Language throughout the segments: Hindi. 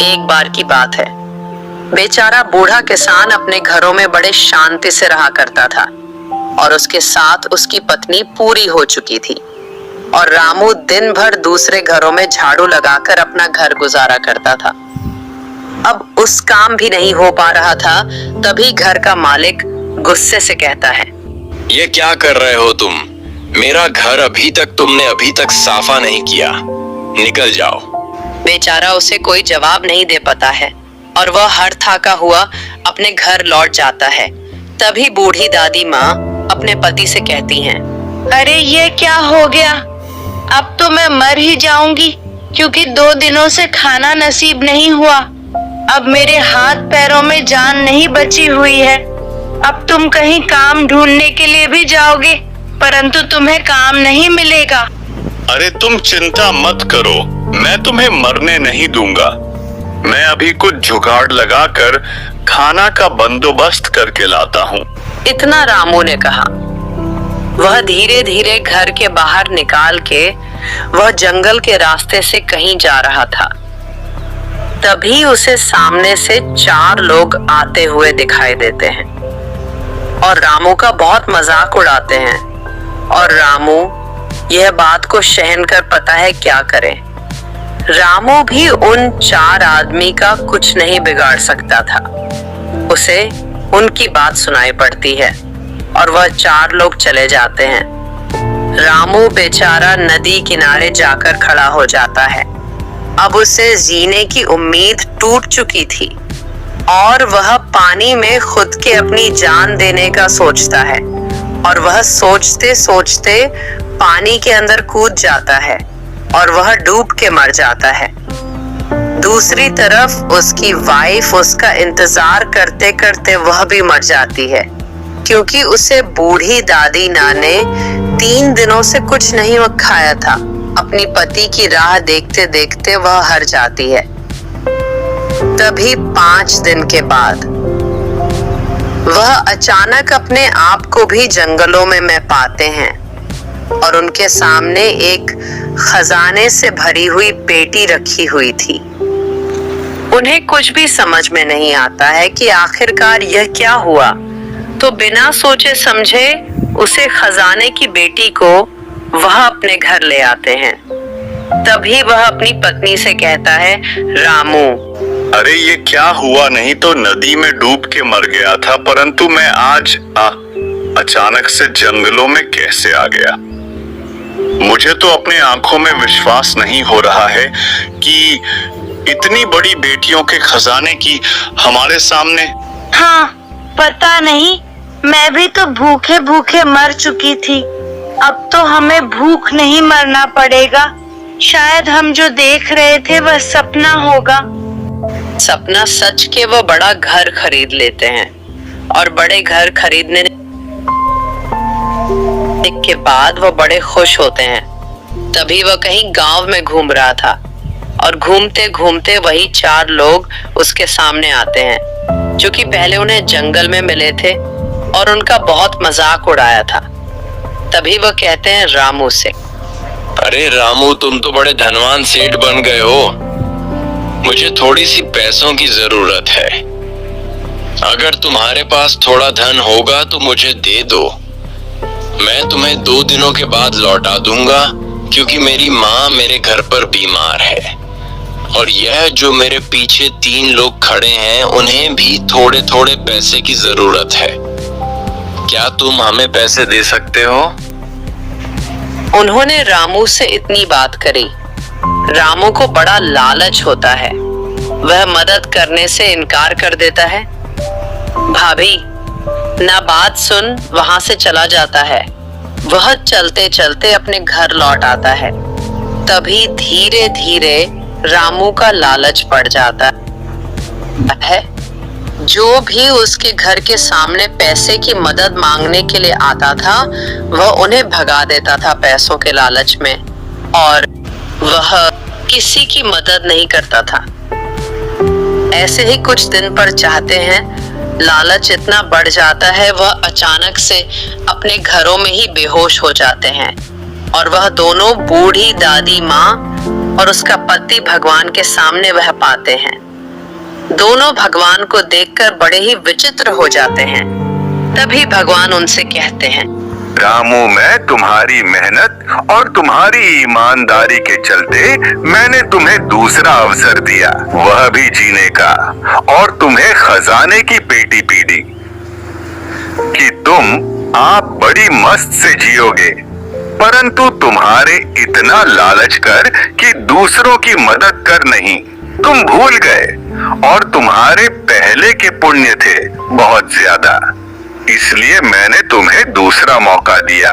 एक बार की बात है, बेचारा बूढ़ा किसान अपने घरों में बड़े शांति से रहा करता था और उसके साथ उसकी पत्नी पूरी हो चुकी थी। और रामू दिन भर दूसरे घरों में झाड़ू लगाकर अपना घर गुजारा करता था। अब उस काम भी नहीं हो पा रहा था, तभी घर का मालिक गुस्से से कहता है, ये क्या कर रहे हो तुम? मेरा घर अभी तक साफा नहीं किया, निकल जाओ। बेचारा उसे कोई जवाब नहीं दे पाता है और वह हर थाका हुआ अपने घर लौट जाता है। तभी बूढ़ी दादी माँ अपने पति से कहती हैं, अरे ये क्या हो गया? अब तो मैं मर ही जाऊंगी, क्योंकि 2 दिनों से खाना नसीब नहीं हुआ। अब मेरे हाथ पैरों में जान नहीं बची हुई है। अब तुम कहीं काम ढूंढने के लिए भी जाओगे, परंतु तुम्हें काम नहीं मिलेगा। अरे तुम चिंता मत करो, मैं तुम्हें मरने नहीं दूंगा। मैं अभी कुछ जुगाड़ लगाकर खाना का बंदोबस्त करके लाता हूँ। इतना रामू ने कहा। वह धीरे धीरे घर के बाहर निकाल के वह जंगल के रास्ते से कहीं जा रहा था। तभी उसे सामने से 4 लोग आते हुए दिखाई देते हैं और रामू का बहुत मजाक उड़ाते हैं। और रामू यह बात को सहन कर पता है क्या करे। रामू भी उन 4 आदमी का कुछ नहीं बिगाड़ सकता था। उसे उनकी बात सुनाई पड़ती है और वह 4 लोग चले जाते हैं। रामू बेचारा नदी किनारे जाकर खड़ा हो जाता है। अब उसे जीने की उम्मीद टूट चुकी थी और वह पानी में खुद के अपनी जान देने का सोचता है और वह सोचते सोचते पानी के अंदर कूद जाता है और वह डूब के मर जाता है। दूसरी तरफ उसकी वाइफ उसका इंतजार करते करते वह भी मर जाती है, क्योंकि उसे बूढ़ी दादी माँ ने 3 दिनों से कुछ नहीं खाया था। अपनी पति की राह देखते देखते वह हार जाती है। तभी 5 दिन के बाद वह अचानक अपने आप को भी जंगलों में पाते हैं और उनके सामने एक खजाने से भरी हुई पेटी रखी हुई थी। उन्हें कुछ भी समझ में नहीं आता है कि आखिरकार यह क्या हुआ, तो बिना सोचे समझे उसे खजाने की बेटी को वह अपने घर ले आते हैं। तभी वह अपनी पत्नी से कहता है, रामू, अरे ये क्या हुआ? नहीं तो नदी में डूब के मर गया था, परंतु मैं आज अचानक से जंगलों में कैसे आ गया? मुझे तो अपने आंखों में विश्वास नहीं हो रहा है कि इतनी बड़ी बेटियों के खजाने की हमारे सामने। हाँ, पता नहीं, मैं भी तो भूखे भूखे मर चुकी थी। अब तो हमें भूख नहीं मरना पड़ेगा। शायद हम जो देख रहे थे वह सपना होगा। सपना सच के वो बड़ा घर खरीद लेते हैं और बड़े घर खरीदने के बाद वो बड़े खुश होते हैं। तभी वह कहीं गांव में घूम रहा था और घूमते घूमते वही 4 लोग उसके सामने आते हैं, जो कि पहले उन्हें जंगल में मिले थे और उनका बहुत मजाक उड़ाया था। तभी वह कहते हैं रामू से, अरे रामू, तुम तो बड़े धनवान सेठ बन गए हो। मुझे थोड़ी सी पैसों की जरूरत है। अगर तुम्हारे पास थोड़ा धन होगा तो मुझे दे दो। मैं तुम्हें 2 दिनों के बाद लौटा दूंगा, क्योंकि मेरी माँ मेरे घर पर बीमार है और यह जो मेरे पीछे 3 लोग खड़े हैं उन्हें भी थोड़े थोड़े पैसे की जरूरत है। क्या तुम हमें पैसे दे सकते हो? उन्होंने रामू से इतनी बात करी। रामू को बड़ा लालच होता है, वह मदद करने से इनकार कर देता है। भाभी ना बात सुन वहां से चला जाता है। वह चलते चलते अपने घर लौट आता है। तभी धीरे धीरे रामू का लालच बढ़ जाता है। जो भी उसके घर के सामने पैसे की मदद मांगने के लिए आता था, वह उन्हें भगा देता था पैसों के लालच में, और वह किसी की मदद नहीं करता था। ऐसे ही कुछ दिन पर चाहते हैं लालच इतना बढ़ जाता है वह अचानक से अपने घरों में ही बेहोश हो जाते हैं और वह दोनों बूढ़ी दादी माँ और उसका पति भगवान के सामने वह पाते हैं। दोनों भगवान को देखकर बड़े ही विचित्र हो जाते हैं। तभी भगवान उनसे कहते हैं, रामू, मैं तुम्हारी मेहनत और तुम्हारी ईमानदारी के चलते मैंने तुम्हें दूसरा अवसर दिया, वह भी जीने का, और तुम्हें खजाने की पेटी पी दी कि आप बड़ी मस्त से जियोगे। परंतु तुम्हारे इतना लालच कर कि दूसरों की मदद कर नहीं, तुम भूल गए, और तुम्हारे पहले के पुण्य थे बहुत ज्यादा, इसलिए मैंने तुम्हें दूसरा मौका दिया,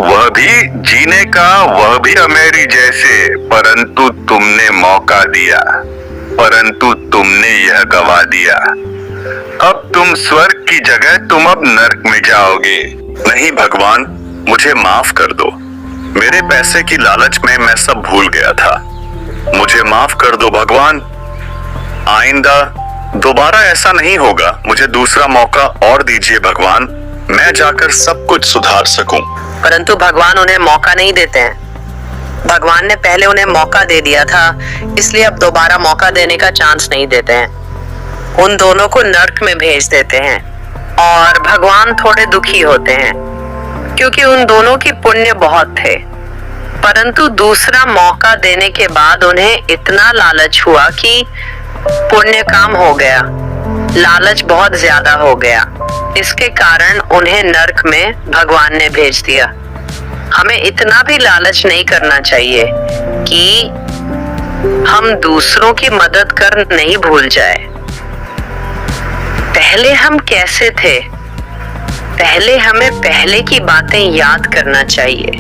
वह भी जीने का, वह भी मेरी जैसे। परंतु तुमने मौका दिया, परंतु तुमने यह गवा दिया। अब तुम स्वर्ग की जगह तुम अब नरक में जाओगे। नहीं भगवान, मुझे माफ कर दो। मेरे पैसे की लालच में मैं सब भूल गया था। मुझे माफ कर दो भगवान। आइंदा दोबारा ऐसा नहीं होगा। मुझे दूसरा मौका और दीजिए भगवान, मैं जाकर सब कुछ सुधार सकूं। परंतु भगवान उन्हें मौका नहीं देते हैं। भगवान ने पहले उन्हें मौका दे दिया था, इसलिए अब दोबारा मौका देने का चांस नहीं देते हैं। उन दोनों को नर्क में भेज देते हैं और भगवान थोड़े दुखी होते हैं क्योंकि उन दोनों की पुण्य बहुत थे। परंतु दूसरा मौका देने के बाद उन्हें इतना लालच हुआ कि पुण्य काम हो गया, लालच बहुत ज्यादा हो गया। इसके कारण उन्हें नरक में भगवान ने भेज दिया। हमें इतना भी लालच नहीं करना चाहिए कि हम दूसरों की मदद कर नहीं भूल जाए। पहले हम कैसे थे, पहले हमें पहले की बातें याद करना चाहिए।